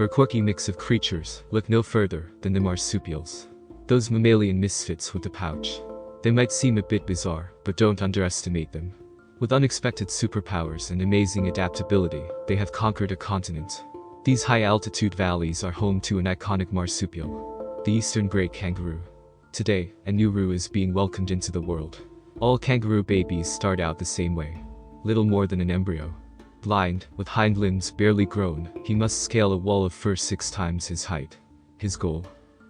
For a quirky mix of creatures, look no further than the marsupials. Those mammalian misfits with the pouch. They might seem a bit bizarre, but don't underestimate them. With unexpected superpowers and amazing adaptability, they have conquered a continent. These high-altitude valleys are home to an iconic marsupial, the eastern great kangaroo. Today, a new Kangaroo is being welcomed into the world. All kangaroo babies start out the same way. Little more than an embryo. Blind, with hind limbs barely grown, he must scale a wall of fur 6 times his height. His goal?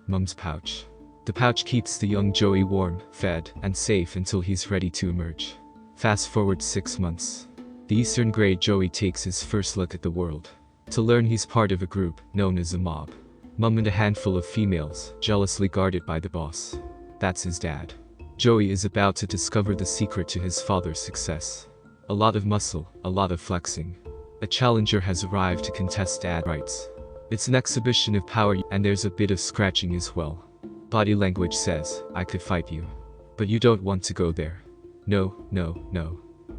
Mum's pouch. The pouch keeps the young Joey warm, fed, and safe until he's ready to emerge. Fast forward 6 months. The eastern grey Joey takes his first look at the world. To learn he's part of a group, known as a mob. Mum and a handful of females, jealously guarded by the boss. That's his dad. Joey is about to discover the secret to his father's success. A lot of muscle, a lot of flexing. A challenger has arrived to contest dad rights. It's an exhibition of power, and there's a bit of scratching as well. Body language says, I could fight you. But you don't want to go there. No.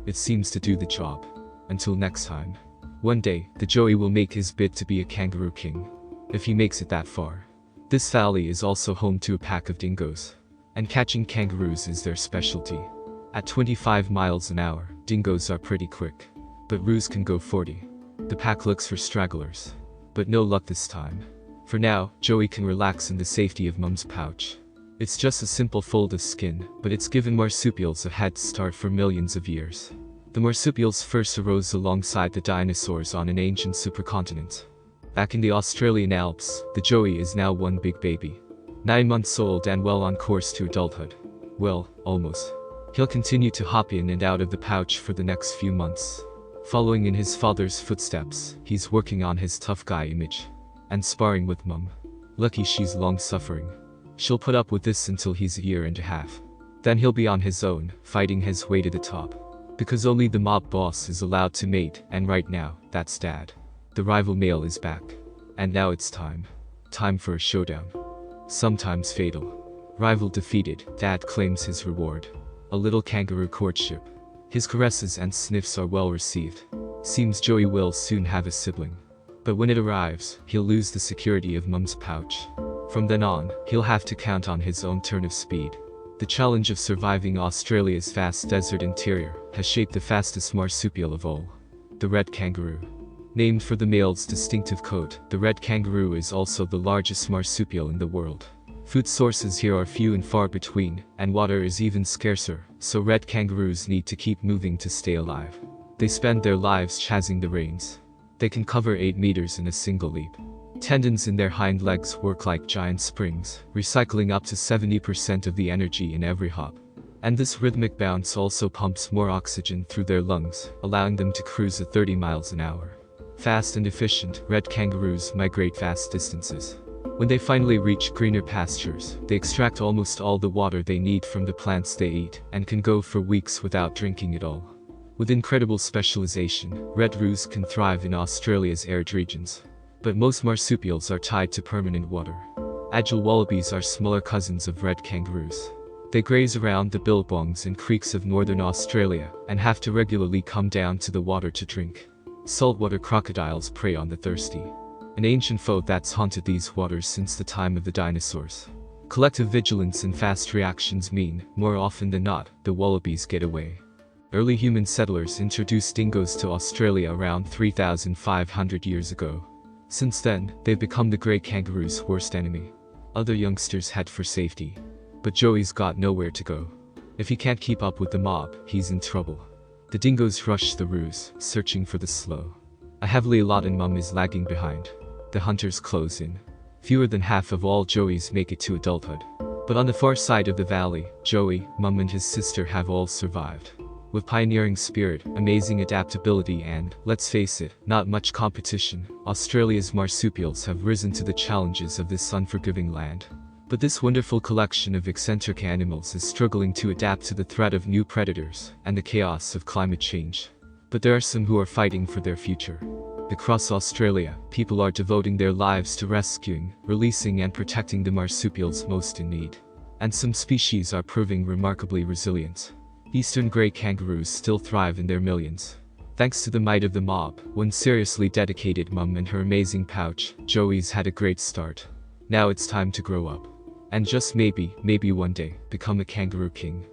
It seems to do the job. Until next time. One day, the Joey will make his bid to be a kangaroo king. If he makes it that far. This valley is also home to a pack of dingoes. And catching kangaroos is their specialty. At 25 miles an hour, dingoes are pretty quick. But roos can go 40. The pack looks for stragglers. But no luck this time. For now, Joey can relax in the safety of Mum's pouch. It's just a simple fold of skin, but it's given marsupials a head start for millions of years. The marsupials first arose alongside the dinosaurs on an ancient supercontinent. Back in the Australian Alps, the Joey is now one big baby. 9 months old and well on course to adulthood. Well, almost. He'll continue to hop in and out of the pouch for the next few months. Following in his father's footsteps, he's working on his tough guy image. And sparring with Mum. Lucky she's long suffering. She'll put up with this until he's a year and a half. Then he'll be on his own, fighting his way to the top. Because only the mob boss is allowed to mate, and right now, that's Dad. The rival male is back. And now it's time. Time for a showdown. Sometimes fatal. Rival defeated, Dad claims his reward. A little kangaroo courtship. His caresses and sniffs are well received. Seems Joey will soon have a sibling. But when it arrives, he'll lose the security of Mum's pouch. From then on, he'll have to count on his own turn of speed. The challenge of surviving Australia's vast desert interior has shaped the fastest marsupial of all. The red kangaroo. Named for the male's distinctive coat, the red kangaroo is also the largest marsupial in the world. Food sources here are few and far between, and water is even scarcer, so red kangaroos need to keep moving to stay alive. They spend their lives chasing the reins. They can cover 8 meters in a single leap. Tendons in their hind legs work like giant springs, recycling up to 70% of the energy in every hop. And this rhythmic bounce also pumps more oxygen through their lungs, allowing them to cruise at 30 miles an hour. Fast and efficient, red kangaroos migrate vast distances. When they finally reach greener pastures, they extract almost all the water they need from the plants they eat, and can go for weeks without drinking at all. With incredible specialization, red roos can thrive in Australia's arid regions. But most marsupials are tied to permanent water. Agile wallabies are smaller cousins of red kangaroos. They graze around the billabongs and creeks of northern Australia, and have to regularly come down to the water to drink. Saltwater crocodiles prey on the thirsty. An ancient foe that's haunted these waters since the time of the dinosaurs. Collective vigilance and fast reactions mean, more often than not, the wallabies get away. Early human settlers introduced dingoes to Australia around 3,500 years ago. Since then, they've become the grey kangaroo's worst enemy. Other youngsters head for safety. But Joey's got nowhere to go. If he can't keep up with the mob, he's in trouble. The dingoes rush the roos, searching for the slow. A heavily laden Mum is lagging behind. The hunters close in. Fewer than half of all Joeys make it to adulthood. But on the far side of the valley, Joey, Mum and his sister have all survived. With pioneering spirit, amazing adaptability and, let's face it, not much competition, Australia's marsupials have risen to the challenges of this unforgiving land. But this wonderful collection of eccentric animals is struggling to adapt to the threat of new predators and the chaos of climate change. But there are some who are fighting for their future. Across Australia, people are devoting their lives to rescuing, releasing and protecting the marsupials most in need. And some species are proving remarkably resilient. Eastern grey kangaroos still thrive in their millions. Thanks to the might of the mob, one seriously dedicated mum and her amazing pouch, Joey's had a great start. Now it's time to grow up. And just maybe one day, become a kangaroo king.